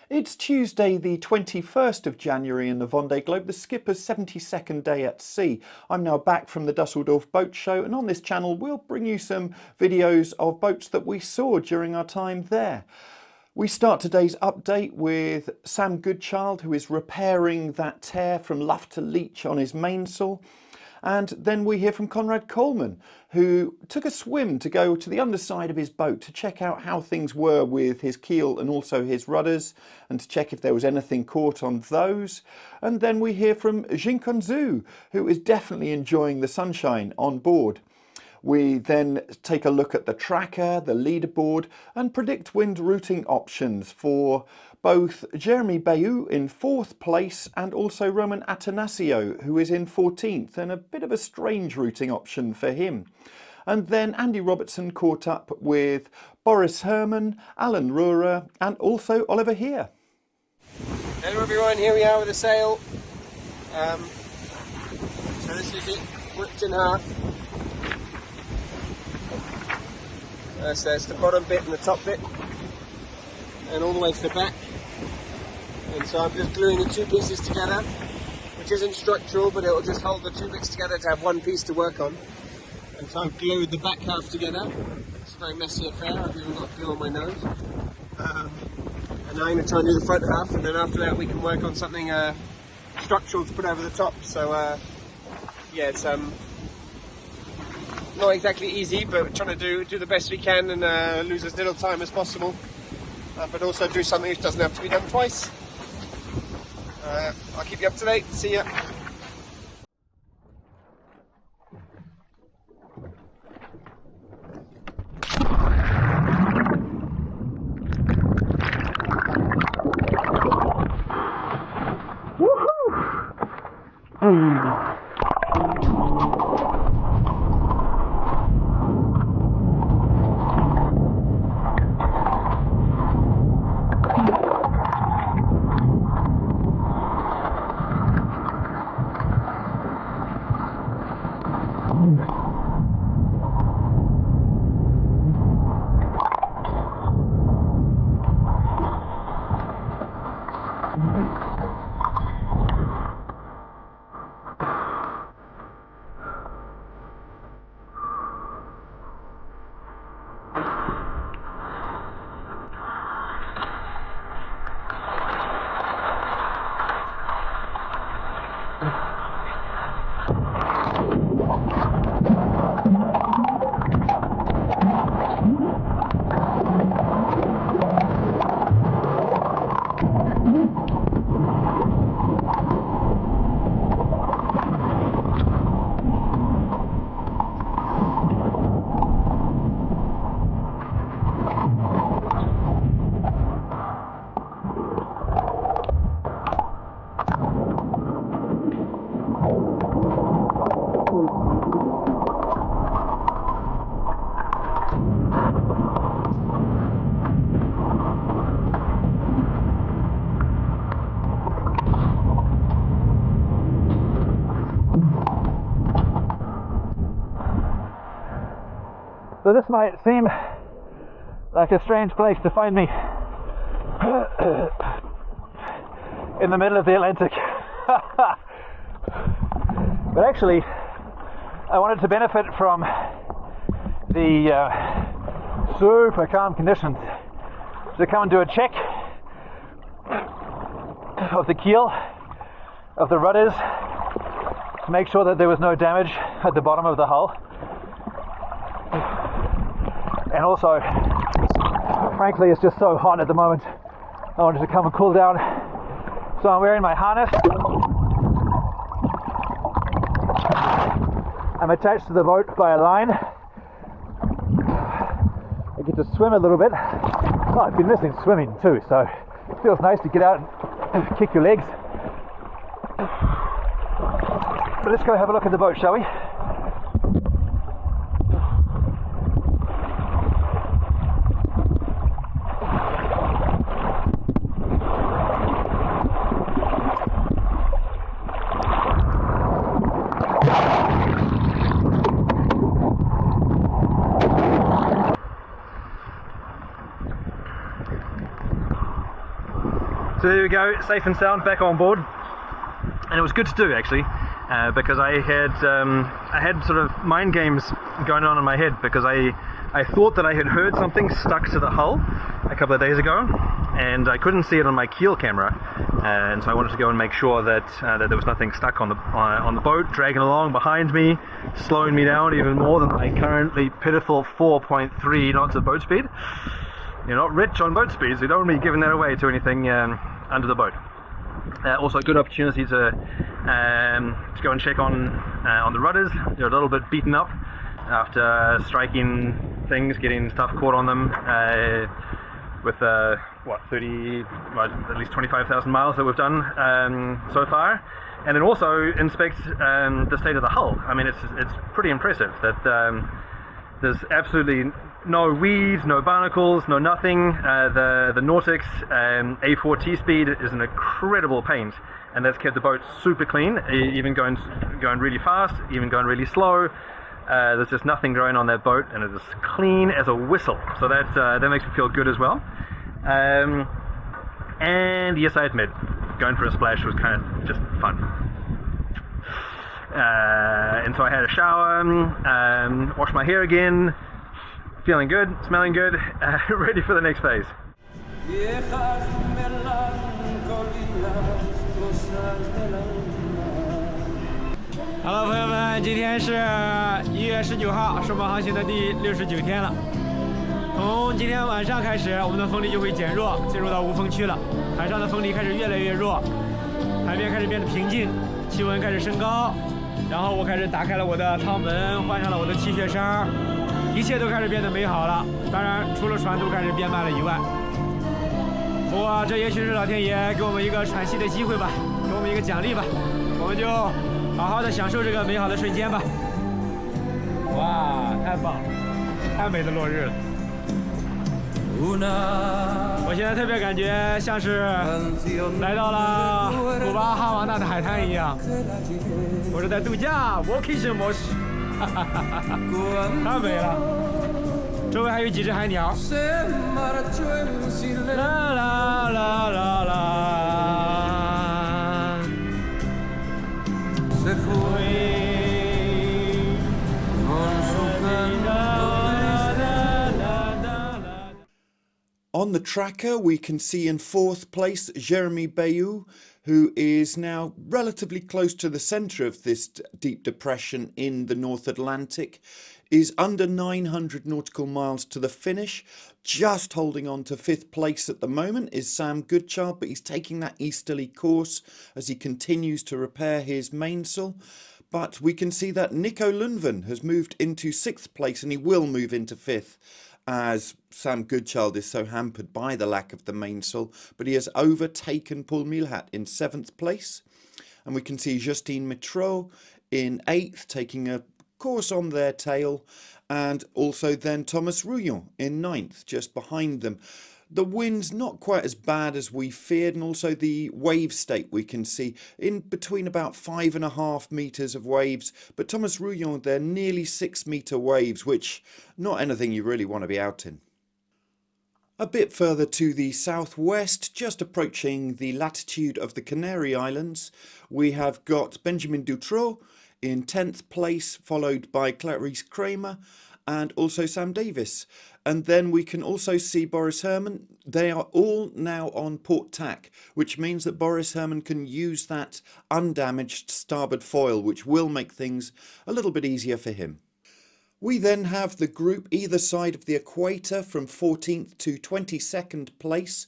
It's Tuesday the 21st of January in the Vendée Globe, the skipper's 72nd day at sea. I'm now back from the Dusseldorf Boat Show, and on this channel we'll bring you some videos of boats that we saw during our time there. We start today's update with Sam Goodchild, who is repairing that tear from luff to leech on his mainsail. And then we hear from Conrad Colman, who took a swim to go to the underside of his boat to check out how things were with his keel and also his rudders, and to check if there was anything caught on those. And then we hear from Jingkun Xu, who is definitely enjoying the sunshine on board. We then take a look at the tracker, the leaderboard, and PredictWind routing options for both Jérémie Beyou in 4th place and also Romain Attanasio, who is in 14th, and a bit of a strange routing option for him. And then Andi Robertson caught up with Boris Herrmann, Alen Roura and also Oliver Heer. Hello everyone, here we are with the sail. So this is it, ripped in half. So there's the bottom bit and the top bit, and all the way to the back. And so I'm just gluing the two pieces together, which isn't structural, but it'll just hold the two bits together to have one piece to work on. And so I've glued the back half together. It's a very messy affair, I've even got glue on my nose. And now I'm going to try and do the front half, and then after that we can work on something structural to put over the top. So yeah, it's not exactly easy, but we're trying to do the best we can and lose as little time as possible, but also do something which doesn't have to be done twice. I'll keep you up to date. See ya. So this might seem like a strange place to find me in the middle of the Atlantic. But actually I wanted to benefit from the super calm conditions to come and do a check of the keel, of the rudders, to make sure that there was no damage at the bottom of the hull. And also, frankly, it's just so hot at the moment, I wanted to come and cool down. So I'm wearing my harness. I'm attached to the boat by a line. I get to swim a little bit. Oh, I've been missing swimming too, so it feels nice to get out and kick your legs. But let's go have a look at the boat, shall we? So there we go, safe and sound, back on board. And it was good to do actually, because I had sort of mind games going on in my head, because I thought that I had heard something stuck to the hull a couple of days ago, and I couldn't see it on my keel camera, and so I wanted to go and make sure that that there was nothing stuck on the boat, dragging along behind me, slowing me down even more than my currently pitiful 4.3 knots of boat speed. You're not rich on boat speed, so you don't want to be giving that away to anything under the boat. Also a good opportunity to go and check on the rudders. They're a little bit beaten up after striking things, getting stuff caught on them with at least 25,000 miles that we've done so far. And then also inspect the state of the hull. I mean, it's pretty impressive that there's absolutely no weeds, no barnacles, no nothing. The Nautix A4T speed is an incredible paint, and that's kept the boat super clean, even going really fast, even going really slow. There's just nothing growing on that boat, and it is clean as a whistle. So that makes me feel good as well. And yes, I admit, going for a splash was kind of just fun. And so I had a shower, washed my hair again, feeling good, smelling good, ready for the next phase. Hello， 朋友们，今天是1月19号，是我们航行的第69天了。从今天晚上开始，我们的风力就会减弱，进入到无风区了。海上的风力开始越来越弱，海面开始变得平静，气温开始升高。然后我开始打开了我的舱门，换上了我的气血声，一切都开始变得美好了。当然，除了船速开始变慢了以外，不过这也许是老天爷给我们一个喘息的机会吧，给我们一个奖励吧。我们就好好的享受这个美好的瞬间吧。哇，太棒了，太美的落日了。我现在特别感觉像是来到了古巴哈瓦那的海滩一样，我是在度假 vacation 模式，太美了。周围还有几只海鸟，啦啦啦啦啦。On the tracker, we can see in 4th place Jérémie Beyou, who is now relatively close to the centre of this deep depression in the North Atlantic, is under 900 nautical miles to the finish. Just holding on to 5th place at the moment is Sam Goodchild, but he's taking that easterly course as he continues to repair his mainsail. But we can see that Nico Lundven has moved into 6th place, and he will move into 5th. As Sam Goodchild is so hampered by the lack of the mainsail, but he has overtaken Paul Milhat in 7th place. And we can see Justine Mitreau in 8th, taking a course on their tail, and also then Thomas Rouillon in 9th, just behind them. The wind's not quite as bad as we feared, and also the wave state we can see in between about 5.5 metres of waves, but Thomas Rouillon, they're nearly 6 metre waves, which not anything you really want to be out in. A bit further to the southwest, just approaching the latitude of the Canary Islands, we have got Benjamin Dutroux in 10th place, followed by Clarice Kramer and also Sam Davis. And then we can also see Boris Herrmann. They are all now on port tack, which means that Boris Herrmann can use that undamaged starboard foil, which will make things a little bit easier for him. We then have the group either side of the equator from 14th to 22nd place.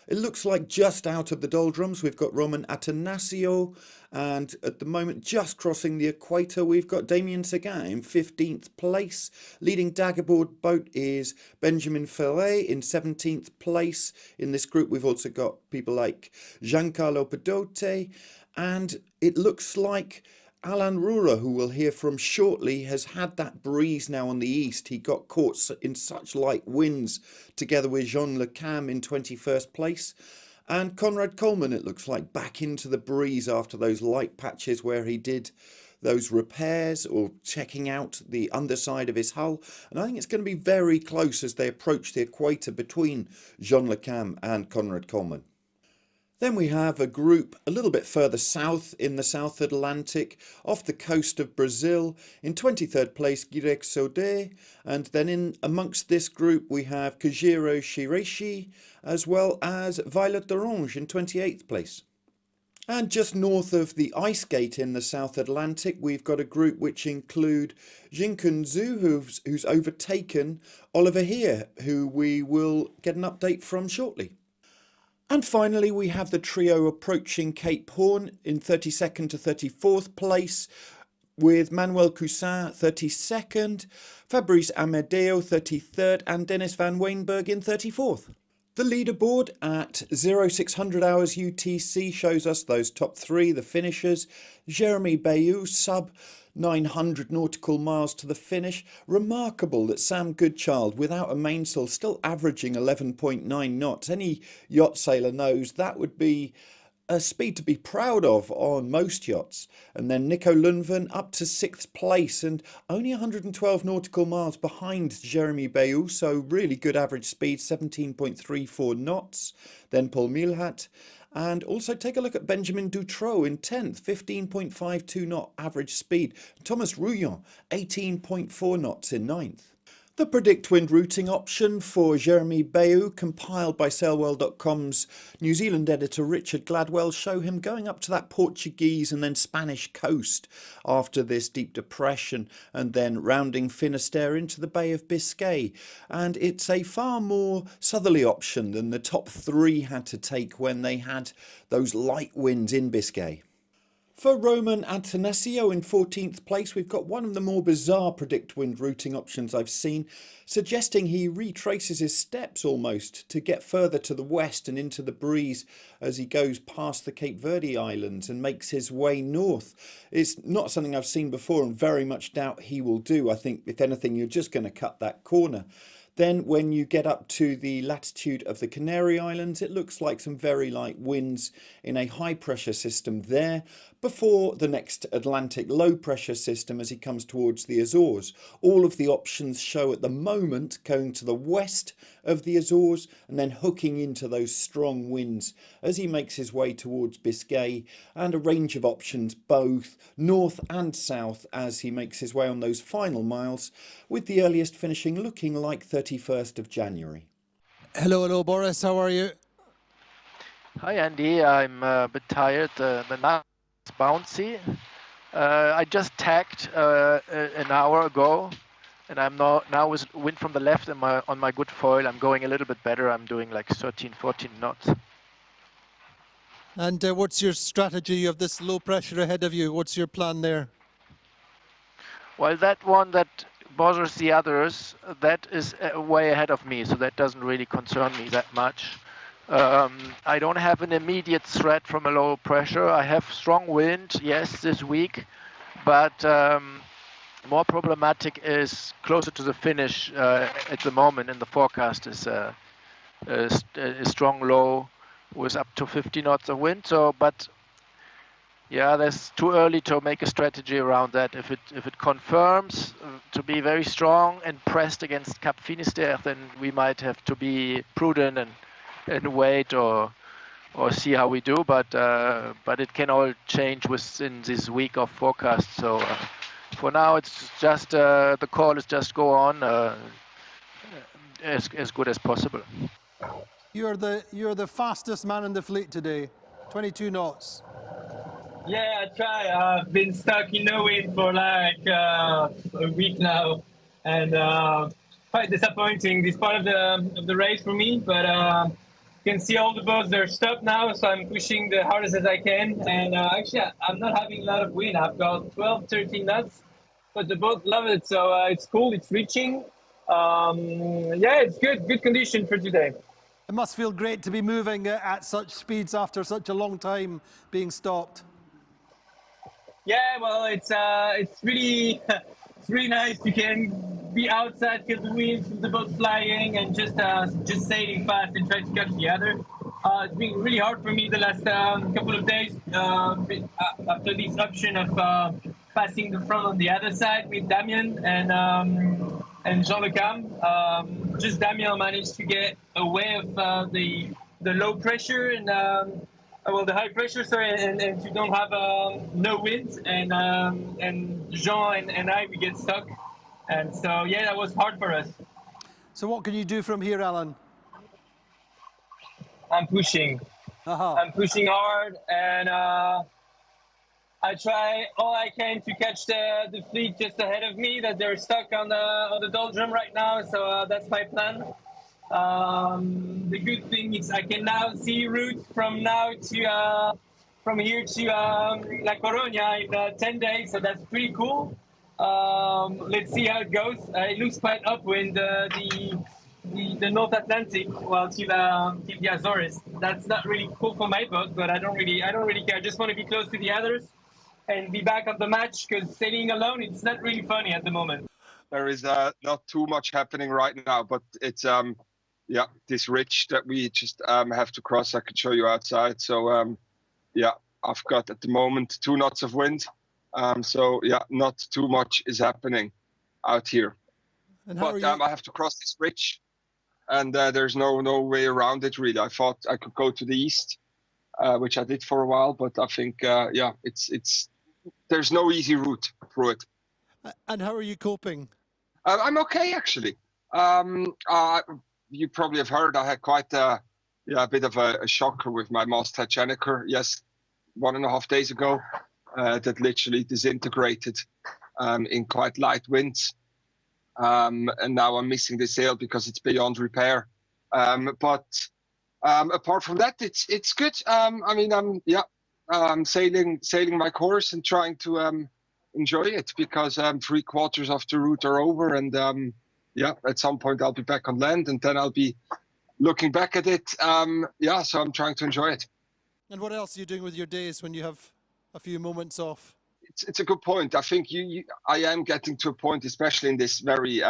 It looks like just out of the doldrums we've got Romain Attanasio, and at the moment just crossing the equator we've got Damien Seguin in 15th place. Leading daggerboard boat is Benjamin Ferret in 17th place. In this group we've also got people like Giancarlo Pedote, and it looks like Alan Roura, who we'll hear from shortly, has had that breeze now on the east. He got caught in such light winds together with Jean Le Cam in 21st place. And Conrad Colman, it looks like, back into the breeze after those light patches where he did those repairs or checking out the underside of his hull. And I think it's going to be very close as they approach the equator between Jean Le Cam and Conrad Colman. Then we have a group a little bit further south in the South Atlantic, off the coast of Brazil. In 23rd place, Girexode. And then in amongst this group, we have Kajiro Shireishi, as well as Violet d'Orange in 28th place. And just north of the ice gate in the South Atlantic, we've got a group which include Jingkun Xu, who's overtaken Oliver Heer, who we will get an update from shortly. And finally, we have the trio approaching Cape Horn in 32nd to 34th place, with Manuel Cousin 32nd, Fabrice Amedeo 33rd, and Dennis van Weenberg in 34th. The leaderboard at 0600 hours UTC shows us those top three, the finishers. Jérémie Beyou, sub 900 nautical miles to the finish. Remarkable that Sam Goodchild, without a mainsail, still averaging 11.9 knots. Any yacht sailor knows that would be a speed to be proud of on most yachts. And then Nico Lundven up to 6th place and only 112 nautical miles behind Jérémie Beyou, so really good average speed, 17.34 knots. Then Paul Milhat. And also take a look at Benjamin Dutroux in 10th, 15.52 knot average speed. Thomas Rouillon, 18.4 knots in 9th. The PredictWind routing option for Jérémie Beyou, compiled by sailworld.com's New Zealand editor Richard Gladwell, show him going up to that Portuguese and then Spanish coast after this deep depression, and then rounding Finisterre into the Bay of Biscay. And it's a far more southerly option than the top three had to take when they had those light winds in Biscay. For Romain Attanasio in 14th place, we've got one of the more bizarre PredictWind routing options I've seen, suggesting he retraces his steps almost to get further to the west and into the breeze as he goes past the Cape Verde Islands and makes his way north. It's not something I've seen before and very much doubt he will do. I think, if anything, you're just going to cut that corner. Then when you get up to the latitude of the Canary Islands, it looks like some very light winds in a high pressure system there before the next Atlantic low pressure system as he comes towards the Azores. All of the options show at the moment going to the west of the Azores and then hooking into those strong winds as he makes his way towards Biscay, and a range of options both north and south as he makes his way on those final miles, with the earliest finishing looking like 31st of January. Hello, Boris. How are you? Hi, Andy. I'm a bit tired. The night is bouncy. I just tacked an hour ago, and I'm now with wind from the left and on my good foil. I'm going a little bit better. I'm doing like 13, 14 knots. And what's your strategy? You have this low pressure ahead of you. What's your plan there? Well, that one that bothers the others, that is way ahead of me, so that doesn't really concern me that much. I don't have an immediate threat from a low pressure. I have strong wind, yes, this week, but more problematic is closer to the finish at the moment in the forecast is a strong low with up to 50 knots of wind. So, but yeah, that's too early to make a strategy around that. If it confirms to be very strong and pressed against Cap Finisterre, then we might have to be prudent and wait or see how we do. But it can all change within this week of forecast. So for now, it's just the call is just go on as good as possible. You're the fastest man in the fleet today, 22 knots. Yeah, I try. I've been stuck in no wind for like a week now, and quite disappointing this part of the race for me. But you can see all the boats, they're stopped now, so I'm pushing the hardest as I can. And actually, I'm not having a lot of wind. I've got 12, 13 knots, but the boat love it, so it's cool. It's reaching. Yeah, it's good condition for today. It must feel great to be moving at such speeds after such a long time being stopped. Yeah, well, it's really it's really nice. You can be outside, feel the wind, feel the boat flying, and just sailing fast and try to catch the other. It's been really hard for me the last couple of days after this option of passing the front on the other side with Damien and Jean Le Cam. Just Damien managed to get away of the low pressure, and well, the high pressure, sorry, and you don't have no wind, and Jean and I, we get stuck. And so, yeah, that was hard for us. So what can you do from here, Alan? I'm pushing. I'm pushing hard, and I try all I can to catch the fleet just ahead of me, that they're stuck on the doldrum right now. So that's my plan. The good thing is I can now see routes from now to from here to La Coruña in 10 days. So that's pretty cool. Let's see how it goes. It looks quite upwind. The North Atlantic, well, till the Azores. That's not really cool for my boat, but I don't really care. I just want to be close to the others and be back on the match, because sailing alone, it's not really funny at the moment. There is not too much happening right now, but it's yeah, this ridge that we just have to cross. I could show you outside. So yeah, I've got at the moment 2 knots of wind. So yeah, not too much is happening out here. And but I have to cross this ridge, and there's no way around it really. I thought I could go to the east, which I did for a while, but I think yeah, it's there's no easy route through it. And how are you coping? I'm okay actually. You probably have heard I had quite a bit of a shocker with my masthead Jenniker. Yes, 1.5 days ago, that literally disintegrated in quite light winds. And now I'm missing the sail because it's beyond repair. But apart from that, it's good. I mean, I'm sailing my course and trying to enjoy it, because 3/4 of the route are over, and yeah, at some point I'll be back on land, and then I'll be looking back at it. Yeah, so I'm trying to enjoy it. And what else are you doing with your days when you have a few moments off? It's a good point. I think I am getting to a point, especially in this very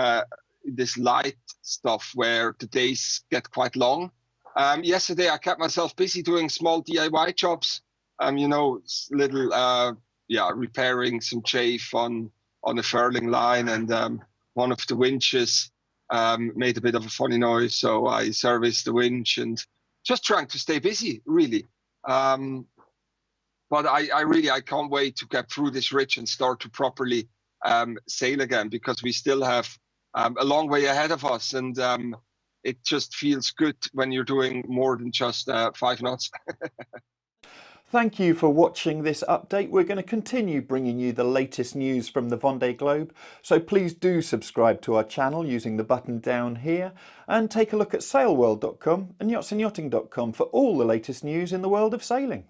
this light stuff, where the days get quite long. Yesterday I kept myself busy doing small DIY jobs. You know, little repairing some chafe on a furling line, and one of the winches made a bit of a funny noise, so I serviced the winch, and just trying to stay busy really. But I can't wait to get through this ridge and start to properly sail again, because we still have a long way ahead of us, and it just feels good when you're doing more than just 5 knots. Thank you for watching this update. We're going to continue bringing you the latest news from the Vendée Globe, so please do subscribe to our channel using the button down here, and take a look at sailworld.com and yachtsandyachting.com for all the latest news in the world of sailing.